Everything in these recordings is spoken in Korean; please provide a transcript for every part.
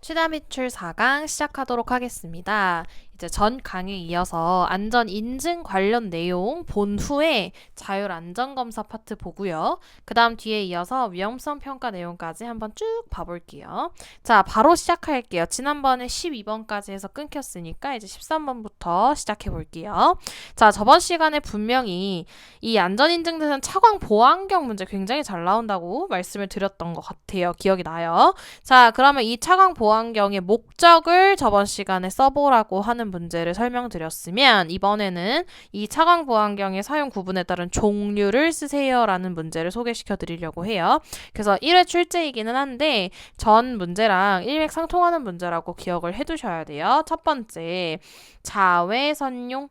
최다 매출 4강 시작하도록 하겠습니다. 이제 전 강의에 이어서 안전 인증 관련 내용 본 후에 자율 안전 검사 파트 보고요. 그 다음 뒤에 이어서 위험성 평가 내용까지 한번 쭉 봐볼게요. 자, 바로 시작할게요. 지난번에 12번까지 해서 끊겼으니까 이제 13번부터 시작해 볼게요. 자, 저번 시간에 분명히 이 안전 인증 대상 차광 보안경 문제 굉장히 잘 나온다고 말씀을 드렸던 것 같아요. 기억이 나요. 자, 그러면 이 차광 보안경의 목적을 저번 시간에 써보라고 하는 문제를 설명드렸으면 이번에는 이 차광 보안경의 사용 구분에 따른 종류를 쓰세요라는 문제를 소개시켜 드리려고 해요. 그래서 1회 출제이기는 한데 전 문제랑 일맥상통하는 문제라고 기억을 해두셔야 돼요. 첫 번째, 자외선용,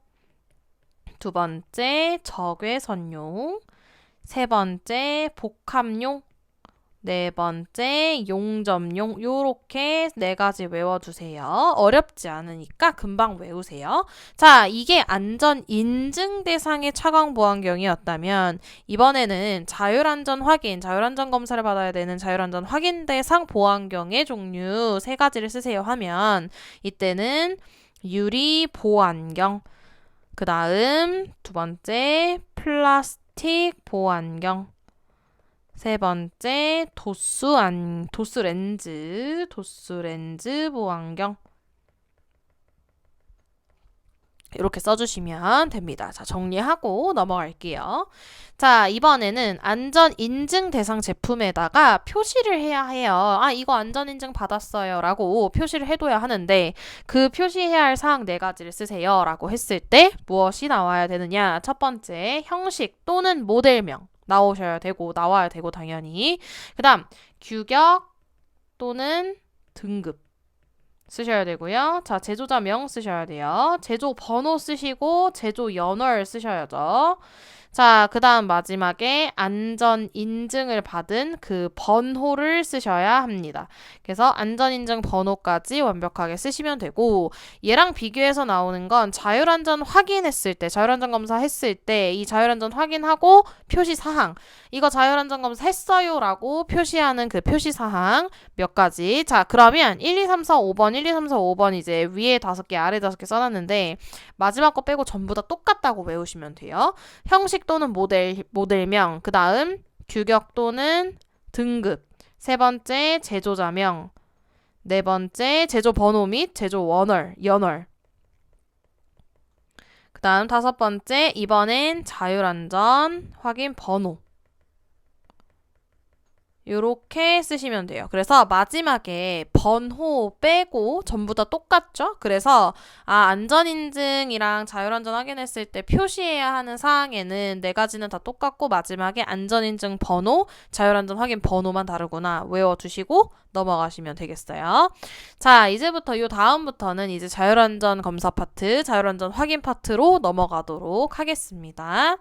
두 번째, 적외선용, 세 번째, 복합용, 네 번째, 용접용. 요렇게 네 가지 외워두세요. 어렵지 않으니까 금방 외우세요. 자, 이게 안전 인증 대상의 차광 보안경이었다면 이번에는 자율안전 확인, 자율안전 검사를 받아야 되는 자율안전 확인 대상 보안경의 종류 세 가지를 쓰세요 하면 이때는 유리 보안경, 그 다음 두 번째 플라스틱 보안경, 세 번째 도수 렌즈 보안경. 이렇게 써주시면 됩니다. 자, 정리하고 넘어갈게요. 자, 이번에는 안전 인증 대상 제품에다가 표시를 해야 해요. 아, 이거 안전 인증 받았어요 라고 표시를 해둬야 하는데 그 표시해야 할 사항 네 가지를 쓰세요 라고 했을 때 무엇이 나와야 되느냐? 첫 번째, 형식 또는 모델명 나와야 되고 당연히. 그 다음, 규격 또는 등급 쓰셔야 되고요. 자, 제조자명 쓰셔야 돼요. 제조 번호 쓰시고 제조 연월 쓰셔야죠. 자, 그 다음 마지막에 안전 인증을 받은 그 번호를 쓰셔야 합니다. 그래서 안전 인증 번호까지 완벽하게 쓰시면 되고, 얘랑 비교해서 나오는 건 자율안전 확인했을 때, 자율안전 검사 했을 때 이 자율안전 확인하고 표시사항, 이거 자율안전 검사 했어요 라고 표시하는 그 표시사항 몇 가지. 자, 그러면 1, 2, 3, 4, 5번, 1, 2, 3, 4, 5번 이제 위에 5개, 아래 5개 써놨는데 마지막 거 빼고 전부 다 똑같다고 외우시면 돼요. 형식 또는 모델명, 그 다음 규격 또는 등급, 세 번째 제조자명, 네 번째 제조 번호 및 제조 연월, 그 다음 다섯 번째 이번엔 자율안전 확인 번호. 요렇게 쓰시면 돼요. 그래서 마지막에 번호 빼고 전부 다 똑같죠? 그래서 안전인증이랑 자율안전 확인했을 때 표시해야 하는 사항에는 네 가지는 다 똑같고 마지막에 안전인증 번호, 자율안전 확인 번호만 다르구나 외워두시고 넘어가시면 되겠어요. 자, 이제부터 요 다음부터는 이제 자율안전 검사 파트, 자율안전 확인 파트로 넘어가도록 하겠습니다.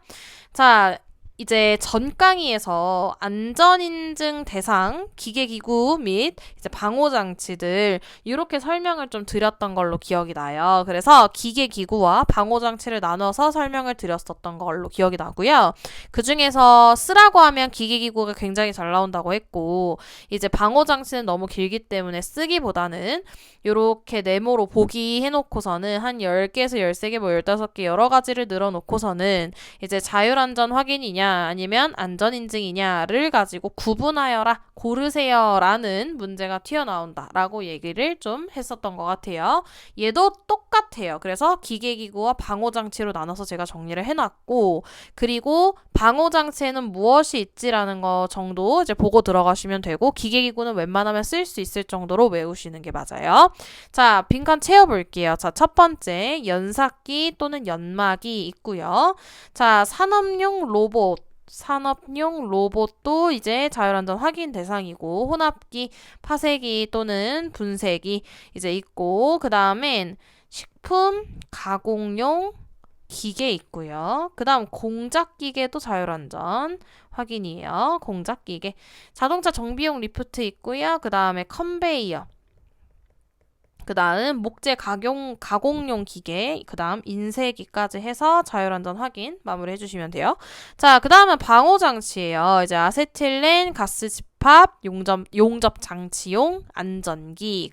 자, 이제 전 강의에서 안전인증 대상 기계기구 및 이제 방호장치들 이렇게 설명을 좀 드렸던 걸로 기억이 나요. 그래서 기계기구와 방호장치를 나눠서 설명을 드렸었던 걸로 기억이 나고요. 그 중에서 쓰라고 하면 기계기구가 굉장히 잘 나온다고 했고 이제 방호장치는 너무 길기 때문에 쓰기보다는 이렇게 네모로 보기 해놓고서는 한 10개에서 13개 뭐 15개 여러 가지를 늘어놓고서는 이제 자율안전 확인이냐 아니면 안전인증이냐를 가지고 구분하여라, 고르세요 라는 문제가 튀어나온다 라고 얘기를 좀 했었던 것 같아요. 얘도 똑같아요. 그래서 기계기구와 방호장치로 나눠서 제가 정리를 해놨고 그리고 방호장치에는 무엇이 있지라는 거 정도 이제 보고 들어가시면 되고 기계기구는 웬만하면 쓸 수 있을 정도로 외우시는 게 맞아요. 자, 빈칸 채워볼게요. 자, 첫 번째 연삭기 또는 연막이 있고요. 자, 산업용 로봇도 이제 자율안전 확인 대상이고 혼합기, 파쇄기 또는 분쇄기 이제 있고 그 다음엔 식품 가공용 기계 있고요. 그 다음 공작기계도 자율안전 확인이에요. 공작기계. 자동차 정비용 리프트 있고요. 그 다음에 컨베이어. 그 다음 목재 가공용 기계, 그 다음 인쇄기까지 해서 자율안전 확인 마무리 해주시면 돼요. 자, 그 다음은 방호장치예요. 이제 아세틸렌 가스 집합, 용접 장치용, 안전기.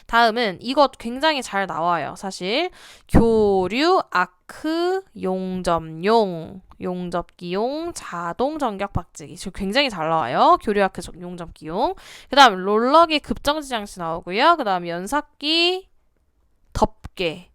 다음은 이거 굉장히 잘 나와요. 사실 교류, 아크, 용접용, 용접기용, 자동 전격 박치기. 지금 굉장히 잘 나와요. 교류, 아크, 용접기용. 그 다음 롤러기 급정지 장치 나오고요. 그 다음 연삭기, 덮개.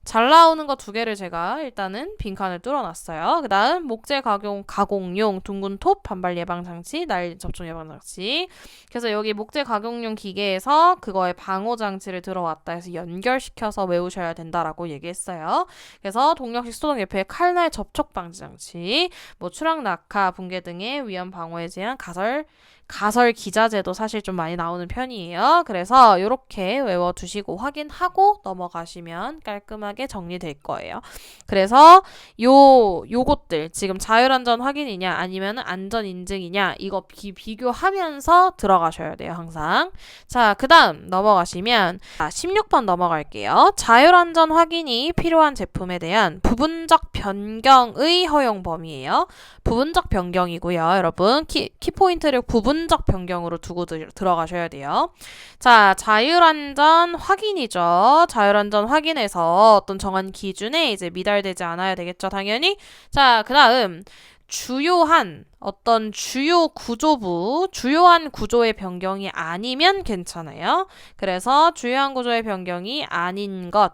잘 나오는 거 두 개를 제가 일단은 빈칸을 뚫어놨어요. 그 다음 목재 가공용 둥근 톱 반발 예방 장치, 날 접촉 예방 장치. 그래서 여기 목재 가공용 기계에서 그거의 방호 장치를 들어왔다 해서 연결시켜서 외우셔야 된다라고 얘기했어요. 그래서 동력식 소독 예표의 칼날 접촉 방지 장치, 뭐 추락, 낙하, 붕괴 등의 위험 방호에 대한 가설 기자재도 사실 좀 많이 나오는 편이에요. 그래서 이렇게 외워두시고 확인하고 넘어가시면 깔끔하게 정리될 거예요. 그래서 요것들 지금 자율안전 확인이냐 아니면 안전 인증이냐 이거 비교하면서 들어가셔야 돼요. 항상. 자, 그 다음 넘어가시면 16번 넘어갈게요. 자율안전 확인이 필요한 제품에 대한 부분적 변경의 허용 범위예요. 부분적 변경이고요. 여러분 키포인트를 부분적 변경으로 두고 들어가셔야 돼요. 자, 자율안전 확인이죠. 자율안전 확인에서 어떤 정한 기준에 이제 미달되지 않아야 되겠죠. 당연히. 자, 그 다음 주요한 어떤 주요 구조부, 주요한 구조의 변경이 아니면 괜찮아요. 그래서 주요한 구조의 변경이 아닌 것.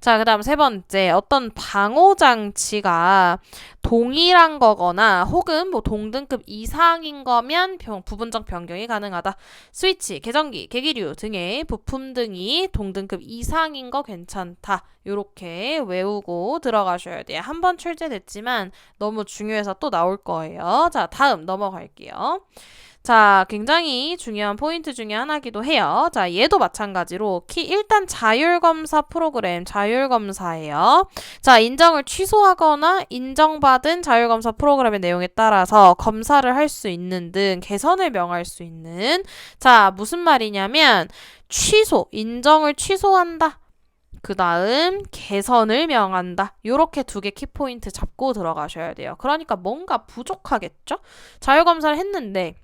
자, 그 다음 세 번째, 어떤 방호장치가 동일한 거거나 혹은 뭐 동등급 이상인 거면 부분적 변경이 가능하다. 스위치, 계전기, 계기류 등의 부품 등이 동등급 이상인 거 괜찮다. 요렇게 외우고 들어가셔야 돼요. 한 번 출제됐지만 너무 중요해서 또 나올 거예요. 자, 다음 넘어갈게요. 자, 굉장히 중요한 포인트 중에 하나기도 해요. 자, 얘도 마찬가지로 일단 자율검사 프로그램, 자율검사예요. 자, 인정을 취소하거나 인정받은 자율검사 프로그램의 내용에 따라서 검사를 할 수 있는 등 개선을 명할 수 있는, 자, 무슨 말이냐면 인정을 취소한다. 그 다음 개선을 명한다. 요렇게 두 개 키포인트 잡고 들어가셔야 돼요. 그러니까 뭔가 부족하겠죠? 자율검사를 했는데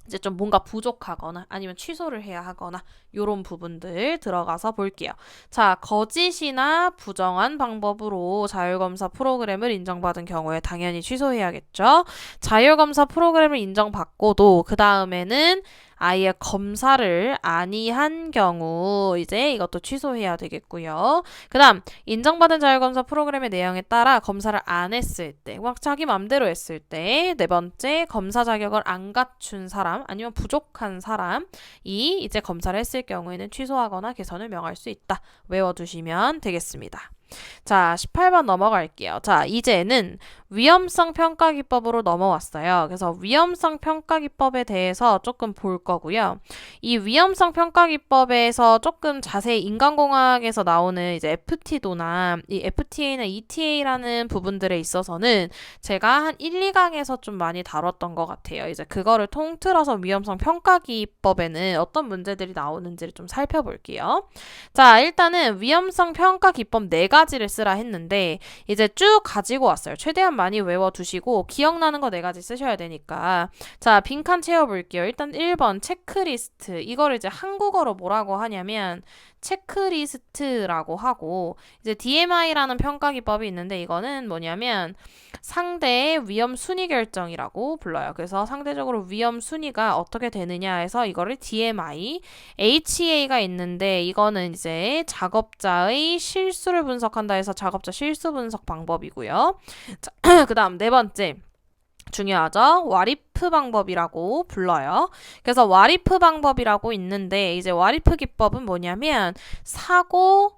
이제 좀 뭔가 부족하거나 아니면 취소를 해야 하거나 요런 부분들 들어가서 볼게요. 자, 거짓이나 부정한 방법으로 자율검사 프로그램을 인정받은 경우에 당연히 취소해야겠죠. 자율검사 프로그램을 인정받고도 그 다음에는 아예 검사를 아니한 경우 이제 이것도 취소해야 되겠고요. 그 다음 인정받은 자율검사 프로그램의 내용에 따라 검사를 안 했을 때, 막 자기 맘대로 했을 때, 네 번째 검사 자격을 안 갖춘 사람 아니면 부족한 사람이 이제 검사를 했을 경우에는 취소하거나 개선을 명할 수 있다. 외워두시면 되겠습니다. 자, 18번 넘어갈게요. 자, 이제는 위험성 평가 기법으로 넘어왔어요. 그래서 위험성 평가 기법에 대해서 조금 볼 거고요. 이 위험성 평가 기법에서 조금 자세히 인간공학에서 나오는 이제 FT도나 이 FTA나 ETA라는 부분들에 있어서는 제가 한 1, 2강에서 좀 많이 다뤘던 것 같아요. 이제 그거를 통틀어서 위험성 평가 기법에는 어떤 문제들이 나오는지를 좀 살펴볼게요. 자, 일단은 위험성 평가 기법 4가지를 쓰라 했는데 이제 쭉 가지고 왔어요. 최대한 많이 외워두시고 기억나는 거 4가지 쓰셔야 되니까. 자, 빈칸 채워볼게요. 일단 1번 체크리스트. 이거를 이제 한국어로 뭐라고 하냐면 체크리스트라고 하고, 이제 DMI라는 평가 기법이 있는데 이거는 뭐냐면 상대의 위험 순위 결정이라고 불러요. 그래서 상대적으로 위험 순위가 어떻게 되느냐 해서 이거를 DMI, HA가 있는데 이거는 이제 작업자의 실수를 분석한다 해서 작업자 실수 분석 방법이고요. 자, 그 다음 4번째. 중요하죠? 와리프 방법이라고 불러요. 그래서 와리프 방법이라고 있는데 이제 와리프 기법은 뭐냐면 사고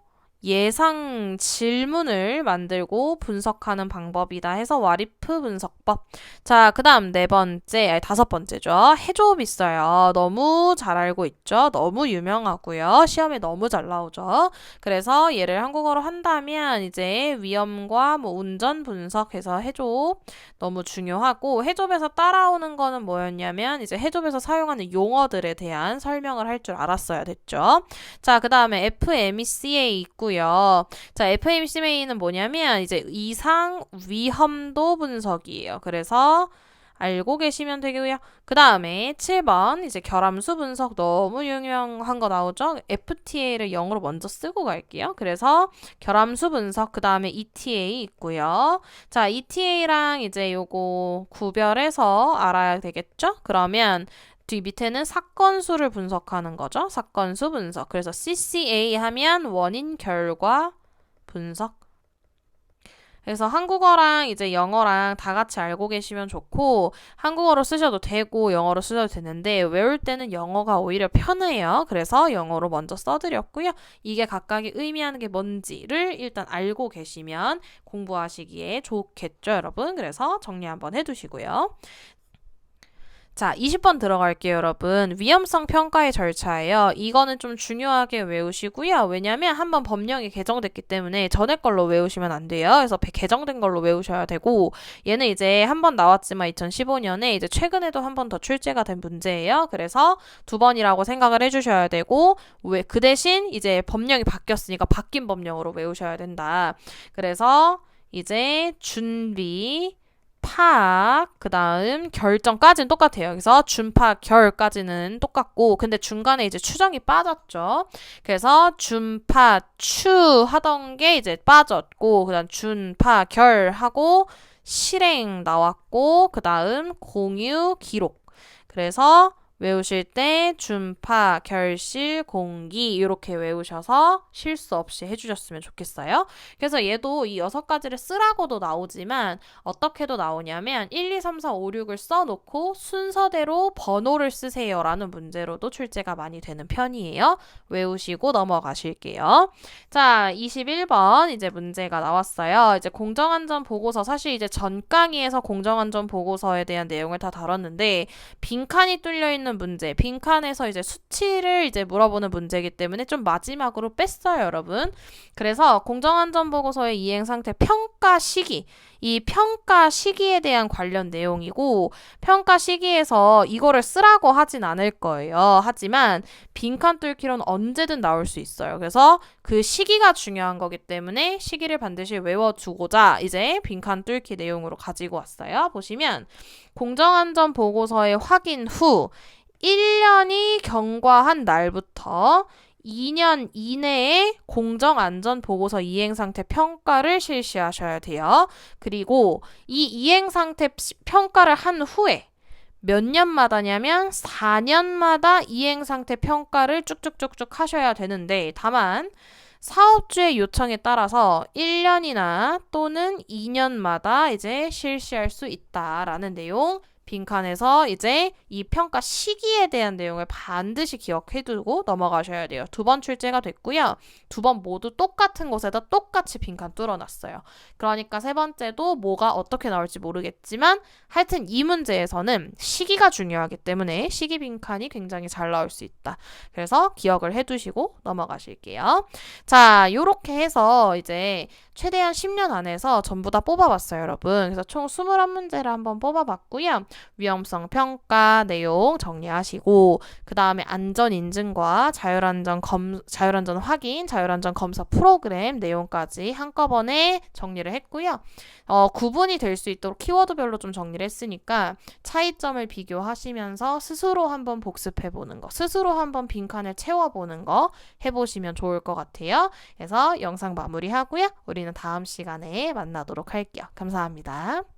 예상 질문을 만들고 분석하는 방법이다 해서 와리프 분석법. 자, 그 다음 5번째죠. 해조업 있어요. 너무 잘 알고 있죠? 너무 유명하고요. 시험에 너무 잘 나오죠. 그래서 얘를 한국어로 한다면 이제 위험과 뭐 운전 분석해서 해조업 너무 중요하고, 해조업에서 따라오는 거는 뭐였냐면 이제 해조업에서 사용하는 용어들에 대한 설명을 할 줄 알았어야 됐죠. 자, 그 다음에 FMECA 있고요. 자, FMECA는 뭐냐면 이제 이상 위험도 분석이에요. 그래서 알고 계시면 되고요. 그 다음에 7번 이제 결함수 분석 너무 유명한 거 나오죠? FTA를 영어로 먼저 쓰고 갈게요. 그래서 결함수 분석 그 다음에 ETA 있고요. 자, ETA랑 이제 요거 구별해서 알아야 되겠죠? 그러면 뒤 밑에는 사건수를 분석하는 거죠. 사건수 분석. 그래서 CCA 하면 원인 결과 분석. 그래서 한국어랑 이제 영어랑 다 같이 알고 계시면 좋고 한국어로 쓰셔도 되고 영어로 쓰셔도 되는데 외울 때는 영어가 오히려 편해요. 그래서 영어로 먼저 써드렸고요. 이게 각각이 의미하는 게 뭔지를 일단 알고 계시면 공부하시기에 좋겠죠, 여러분. 그래서 정리 한번 해두시고요. 자, 20번 들어갈게요, 여러분. 위험성 평가의 절차예요. 이거는 좀 중요하게 외우시고요. 왜냐면 한번 법령이 개정됐기 때문에 전에 걸로 외우시면 안 돼요. 그래서 개정된 걸로 외우셔야 되고 얘는 이제 한 번 나왔지만 2015년에 이제 최근에도 한 번 더 출제가 된 문제예요. 그래서 두 번이라고 생각을 해주셔야 되고 왜 그 대신 이제 법령이 바뀌었으니까 바뀐 법령으로 외우셔야 된다. 그래서 이제 준비 파악, 그 다음 결정까지는 똑같아요. 그래서 준파, 결까지는 똑같고 근데 중간에 이제 추정이 빠졌죠. 그래서 준파, 추 하던 게 이제 빠졌고 그 다음 준파, 결하고 실행 나왔고 그 다음 공유, 기록. 그래서 외우실 때 준파, 결실, 공기 이렇게 외우셔서 실수 없이 해주셨으면 좋겠어요. 그래서 얘도 이 6가지를 쓰라고도 나오지만 어떻게도 나오냐면 1, 2, 3, 4, 5, 6을 써놓고 순서대로 번호를 쓰세요 라는 문제로도 출제가 많이 되는 편이에요. 외우시고 넘어가실게요. 자, 21번 이제 문제가 나왔어요. 이제 공정안전 보고서 사실 이제 전 강의에서 공정안전 보고서에 대한 내용을 다 다뤘는데 빈칸이 뚫려 있는 문제, 빈칸에서 이제 수치를 이제 물어보는 문제이기 때문에 좀 마지막으로 뺐어요, 여러분. 그래서 공정안전보고서의 이행 상태 평가 시기, 이 평가 시기에 대한 관련 내용이고 평가 시기에서 이거를 쓰라고 하진 않을 거예요. 하지만 빈칸 뚫기로는 언제든 나올 수 있어요. 그래서 그 시기가 중요한 거기 때문에 시기를 반드시 외워두고자 이제 빈칸 뚫기 내용으로 가지고 왔어요. 보시면 공정안전 보고서의 확인 후 1년이 경과한 날부터 2년 이내에 공정안전보고서 이행상태 평가를 실시하셔야 돼요. 그리고 이 이행상태 평가를 한 후에 몇 년마다냐면 4년마다 이행상태 평가를 쭉쭉쭉쭉 하셔야 되는데 다만 사업주의 요청에 따라서 1년이나 또는 2년마다 이제 실시할 수 있다라는 내용 빈칸에서 이제 이 평가 시기에 대한 내용을 반드시 기억해두고 넘어가셔야 돼요. 2번 출제가 됐고요. 2번 모두 똑같은 곳에다 똑같이 빈칸 뚫어놨어요. 그러니까 3번째도 뭐가 어떻게 나올지 모르겠지만 하여튼 이 문제에서는 시기가 중요하기 때문에 시기 빈칸이 굉장히 잘 나올 수 있다. 그래서 기억을 해두시고 넘어가실게요. 자, 요렇게 해서 이제 최대한 10년 안에서 전부 다 뽑아봤어요, 여러분. 그래서 총 21문제를 한번 뽑아봤고요. 위험성 평가 내용 정리하시고 그 다음에 안전 인증과 자율안전 확인, 자율안전 검사 프로그램 내용까지 한꺼번에 정리를 했고요. 구분이 될 수 있도록 키워드별로 좀 정리를 했으니까 차이점을 비교하시면서 스스로 한번 복습해보는 거, 스스로 한번 빈칸을 채워보는 거 해보시면 좋을 것 같아요. 그래서 영상 마무리하고요. 우리는 다음 시간에 만나도록 할게요. 감사합니다.